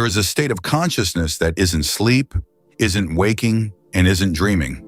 There is a state of consciousness that isn't sleep, isn't waking, and isn't dreaming.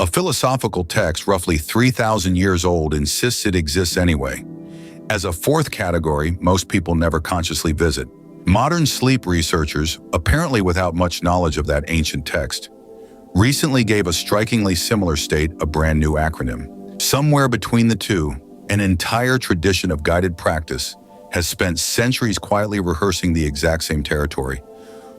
A philosophical text roughly 3,000 years old insists it exists anyway. As a fourth category, most people never consciously visit. Modern sleep researchers, apparently without much knowledge of that ancient text, recently gave a strikingly similar state a brand new acronym. Somewhere between the two, an entire tradition of guided practice has spent centuries quietly rehearsing the exact same territory,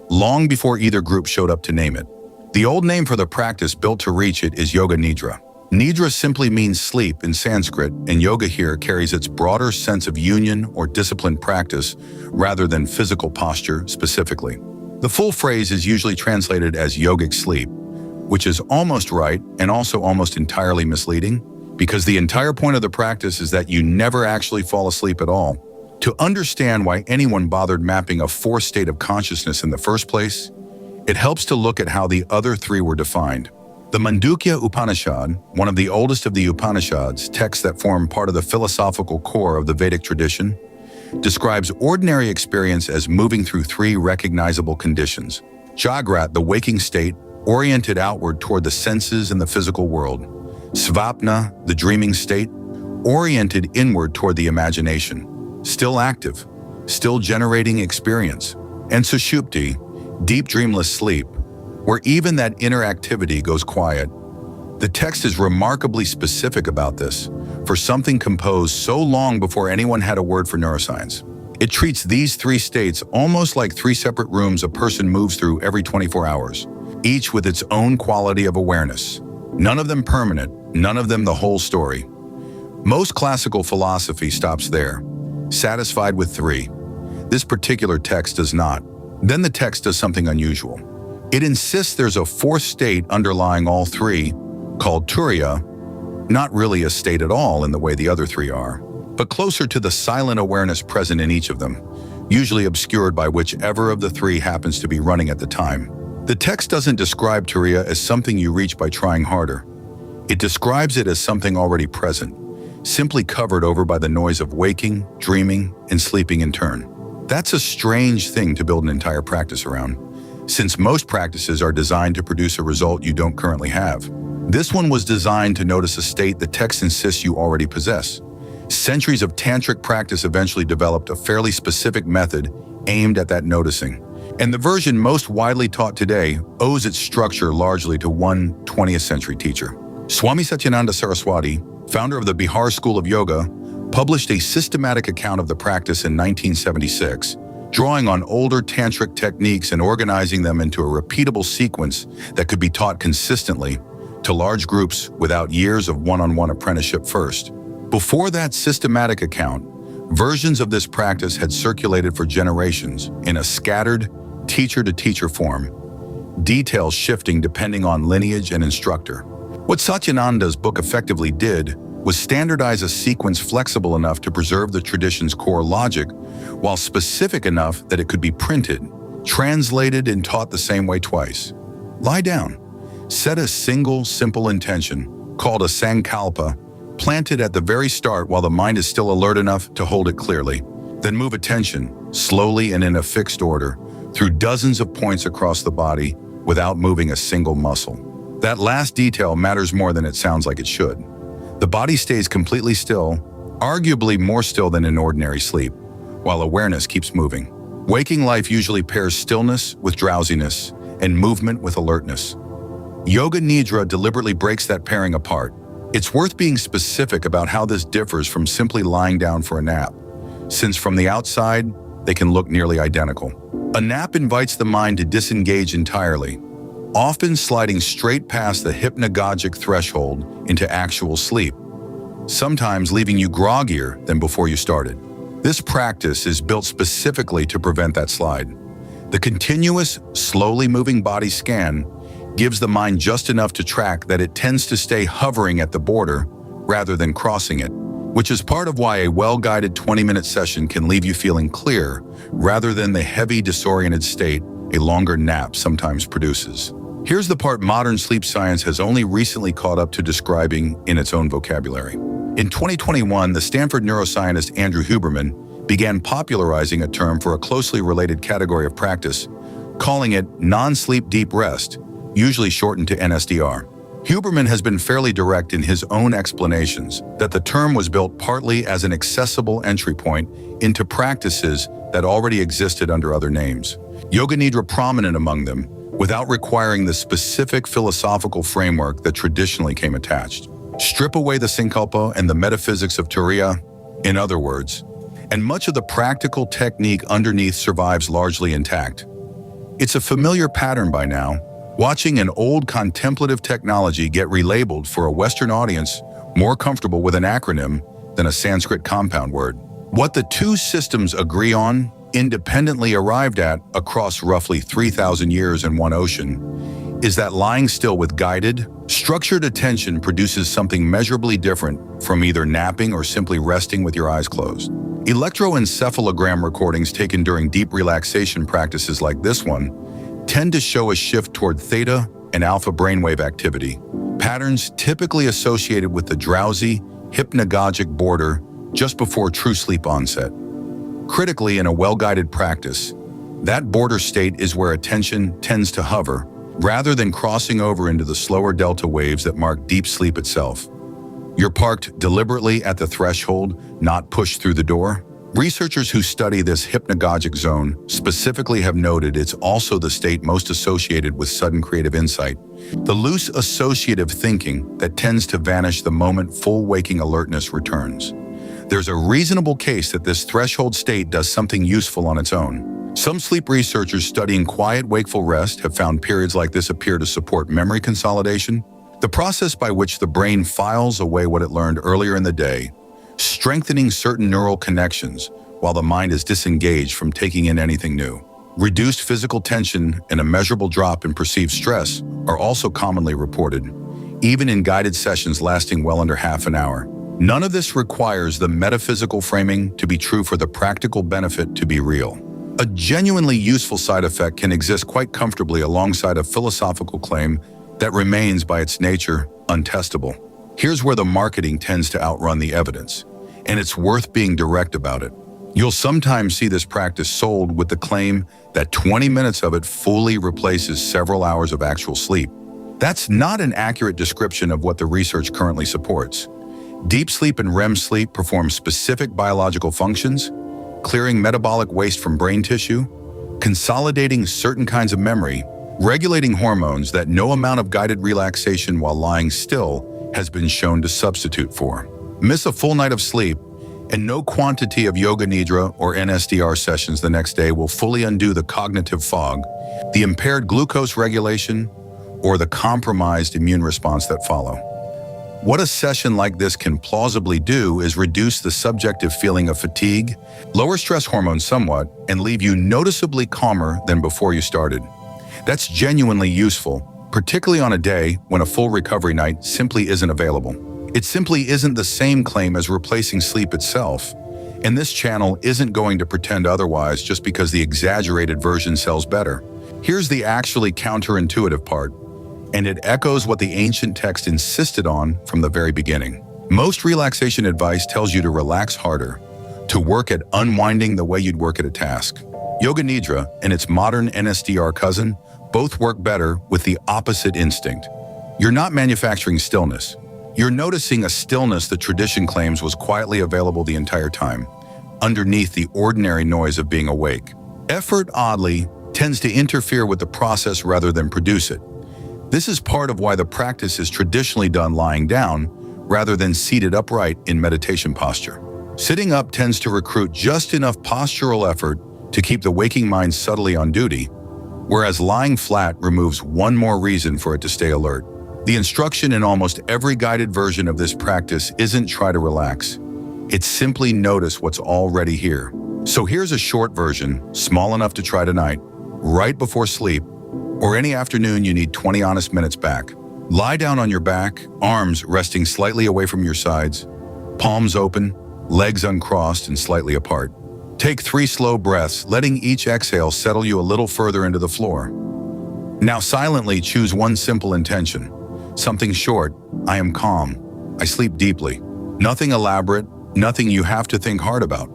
long before either group showed up to name it. The old name for the practice built to reach it is Yoga Nidra. Nidra simply means sleep in Sanskrit, and yoga here carries its broader sense of union or disciplined practice rather than physical posture specifically. The full phrase is usually translated as yogic sleep, which is almost right and also almost entirely misleading, because the entire point of the practice is that you never actually fall asleep at all. To understand why anyone bothered mapping a fourth state of consciousness in the first place, it helps to look at how the other three were defined. The Mandukya Upanishad, one of the oldest of the Upanishads, texts that form part of the philosophical core of the Vedic tradition, describes ordinary experience as moving through three recognizable conditions. Jagrat, the waking state, oriented outward toward the senses and the physical world. Svapna, the dreaming state, oriented inward toward the imagination, still active, still generating experience. And Sushupti, deep dreamless sleep, where even that inner activity goes quiet. The text is remarkably specific about this, for something composed so long before anyone had a word for neuroscience. It treats these three states almost like three separate rooms a person moves through every 24 hours, each with its own quality of awareness. None of them permanent, none of them the whole story. Most classical philosophy stops there, satisfied with three. This particular text does not. Then the text does something unusual. It insists there's a fourth state underlying all three, called Turiya, not really a state at all in the way the other three are, but closer to the silent awareness present in each of them, usually obscured by whichever of the three happens to be running at the time. The text doesn't describe Turiya as something you reach by trying harder. It describes it as something already present, simply covered over by the noise of waking, dreaming, and sleeping in turn. That's a strange thing to build an entire practice around, since most practices are designed to produce a result you don't currently have. This one was designed to notice a state the text insists you already possess. Centuries of tantric practice eventually developed a fairly specific method aimed at that noticing, and the version most widely taught today owes its structure largely to one 20th century teacher. Swami Satyananda Saraswati, founder of the Bihar School of Yoga, published a systematic account of the practice in 1976, drawing on older tantric techniques and organizing them into a repeatable sequence that could be taught consistently to large groups without years of one-on-one apprenticeship first. Before that systematic account, versions of this practice had circulated for generations in a scattered, teacher-to-teacher form, details shifting depending on lineage and instructor. What Satyananda's book effectively did was standardize a sequence flexible enough to preserve the tradition's core logic, while specific enough that it could be printed, translated, and taught the same way twice. Lie down. Set a single, simple intention, called a Sankalpa, planted at the very start while the mind is still alert enough to hold it clearly. Then move attention, slowly and in a fixed order, through dozens of points across the body without moving a single muscle. That last detail matters more than it sounds like it should. The body stays completely still, arguably more still than in ordinary sleep, while awareness keeps moving. Waking life usually pairs stillness with drowsiness and movement with alertness. Yoga Nidra deliberately breaks that pairing apart. It's worth being specific about how this differs from simply lying down for a nap, since from the outside, they can look nearly identical. A nap invites the mind to disengage entirely, often sliding straight past the hypnagogic threshold into actual sleep, sometimes leaving you groggier than before you started. This practice is built specifically to prevent that slide. The continuous, slowly moving body scan gives the mind just enough to track that it tends to stay hovering at the border rather than crossing it, which is part of why a well-guided 20-minute session can leave you feeling clear rather than the heavy, disoriented state a longer nap sometimes produces. Here's the part modern sleep science has only recently caught up to describing in its own vocabulary. In 2021, the Stanford neuroscientist Andrew Huberman began popularizing a term for a closely related category of practice, calling it non-sleep deep rest, usually shortened to NSDR. Huberman has been fairly direct in his own explanations that the term was built partly as an accessible entry point into practices that already existed under other names, Yoga Nidra prominent among them, without requiring the specific philosophical framework that traditionally came attached. Strip away the Sankalpa and the metaphysics of Turiya, in other words, and much of the practical technique underneath survives largely intact. It's a familiar pattern by now, watching an old contemplative technology get relabeled for a Western audience more comfortable with an acronym than a Sanskrit compound word. What the two systems agree on, independently arrived at across roughly 3,000 years in one ocean, is that lying still with guided, structured attention produces something measurably different from either napping or simply resting with your eyes closed. Electroencephalogram recordings taken during deep relaxation practices like this one tend to show a shift toward theta and alpha brainwave activity, patterns typically associated with the drowsy, hypnagogic border just before true sleep onset. Critically, in a well-guided practice, that border state is where attention tends to hover, rather than crossing over into the slower delta waves that mark deep sleep itself. You're parked deliberately at the threshold, not pushed through the door. Researchers who study this hypnagogic zone specifically have noted it's also the state most associated with sudden creative insight, the loose associative thinking that tends to vanish the moment full waking alertness returns. There's a reasonable case that this threshold state does something useful on its own. Some sleep researchers studying quiet wakeful rest have found periods like this appear to support memory consolidation, the process by which the brain files away what it learned earlier in the day, strengthening certain neural connections while the mind is disengaged from taking in anything new. Reduced physical tension and a measurable drop in perceived stress are also commonly reported, even in guided sessions lasting well under half an hour. None of this requires the metaphysical framing to be true for the practical benefit to be real. A genuinely useful side effect can exist quite comfortably alongside a philosophical claim that remains by its nature untestable. Here's where the marketing tends to outrun the evidence, and it's worth being direct about it. You'll sometimes see this practice sold with the claim that 20 minutes of it fully replaces several hours of actual sleep. That's not an accurate description of what the research currently supports. Deep sleep and REM sleep perform specific biological functions, clearing metabolic waste from brain tissue, consolidating certain kinds of memory, regulating hormones that no amount of guided relaxation while lying still has been shown to substitute for. Miss a full night of sleep, and no quantity of Yoga Nidra or NSDR sessions the next day will fully undo the cognitive fog, the impaired glucose regulation, or the compromised immune response that follow. What a session like this can plausibly do is reduce the subjective feeling of fatigue, lower stress hormones somewhat, and leave you noticeably calmer than before you started. That's genuinely useful, particularly on a day when a full recovery night simply isn't available. It simply isn't the same claim as replacing sleep itself, and this channel isn't going to pretend otherwise just because the exaggerated version sells better. Here's the actually counterintuitive part, and it echoes what the ancient text insisted on from the very beginning. Most relaxation advice tells you to relax harder, to work at unwinding the way you'd work at a task. Yoga Nidra and its modern NSDR cousin both work better with the opposite instinct. You're not manufacturing stillness. You're noticing a stillness that tradition claims was quietly available the entire time, underneath the ordinary noise of being awake. Effort, oddly, tends to interfere with the process rather than produce it. This is part of why the practice is traditionally done lying down rather than seated upright in meditation posture. Sitting up tends to recruit just enough postural effort to keep the waking mind subtly on duty, whereas lying flat removes one more reason for it to stay alert. The instruction in almost every guided version of this practice isn't try to relax. It's simply notice what's already here. So here's a short version, small enough to try tonight, right before sleep, or any afternoon you need 20 honest minutes back. Lie down on your back, arms resting slightly away from your sides, palms open, legs uncrossed and slightly apart. Take 3 slow breaths, letting each exhale settle you a little further into the floor. Now silently choose one simple intention. Something short: I am calm. I sleep deeply. Nothing elaborate, nothing you have to think hard about.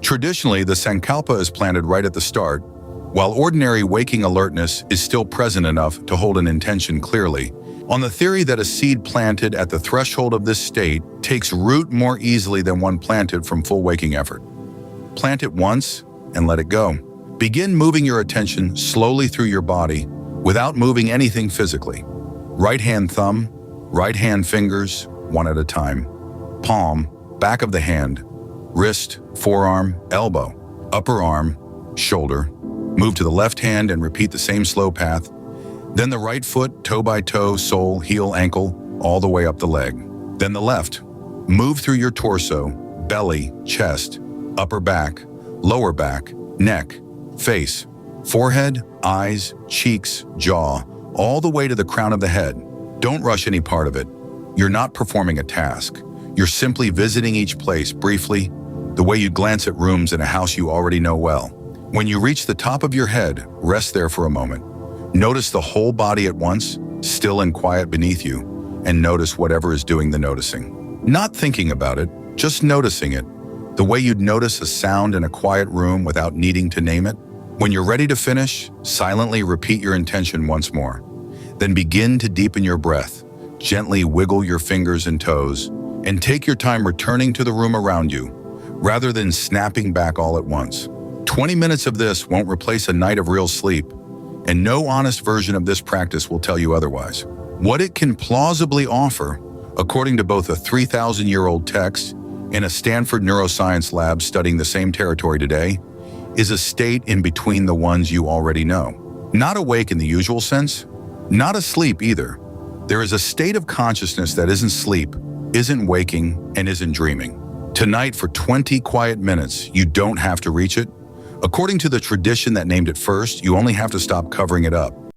Traditionally, the Sankalpa is planted right at the start, while ordinary waking alertness is still present enough to hold an intention clearly, on the theory that a seed planted at the threshold of this state takes root more easily than one planted from full waking effort. Plant it once and let it go. Begin moving your attention slowly through your body without moving anything physically. Right hand thumb, right hand fingers, one at a time. Palm, back of the hand, wrist, forearm, elbow, upper arm, shoulder. Move to the left hand and repeat the same slow path. Then the right foot, toe by toe, sole, heel, ankle, all the way up the leg. Then the left. Move through your torso, belly, chest, upper back, lower back, neck, face, forehead, eyes, cheeks, jaw, all the way to the crown of the head. Don't rush any part of it. You're not performing a task. You're simply visiting each place briefly, the way you'd glance at rooms in a house you already know well. When you reach the top of your head, rest there for a moment. Notice the whole body at once, still and quiet beneath you, and notice whatever is doing the noticing. Not thinking about it, just noticing it, the way you'd notice a sound in a quiet room without needing to name it. When you're ready to finish, silently repeat your intention once more. Then begin to deepen your breath, gently wiggle your fingers and toes, and take your time returning to the room around you, rather than snapping back all at once. 20 minutes of this won't replace a night of real sleep, and no honest version of this practice will tell you otherwise. What it can plausibly offer, according to both a 3,000-year-old text and a Stanford neuroscience lab studying the same territory today, is a state in between the ones you already know. Not awake in the usual sense, not asleep either. There is a state of consciousness that isn't sleep, isn't waking, and isn't dreaming. Tonight, for 20 quiet minutes, you don't have to reach it. According to the tradition that named it first, you only have to stop covering it up.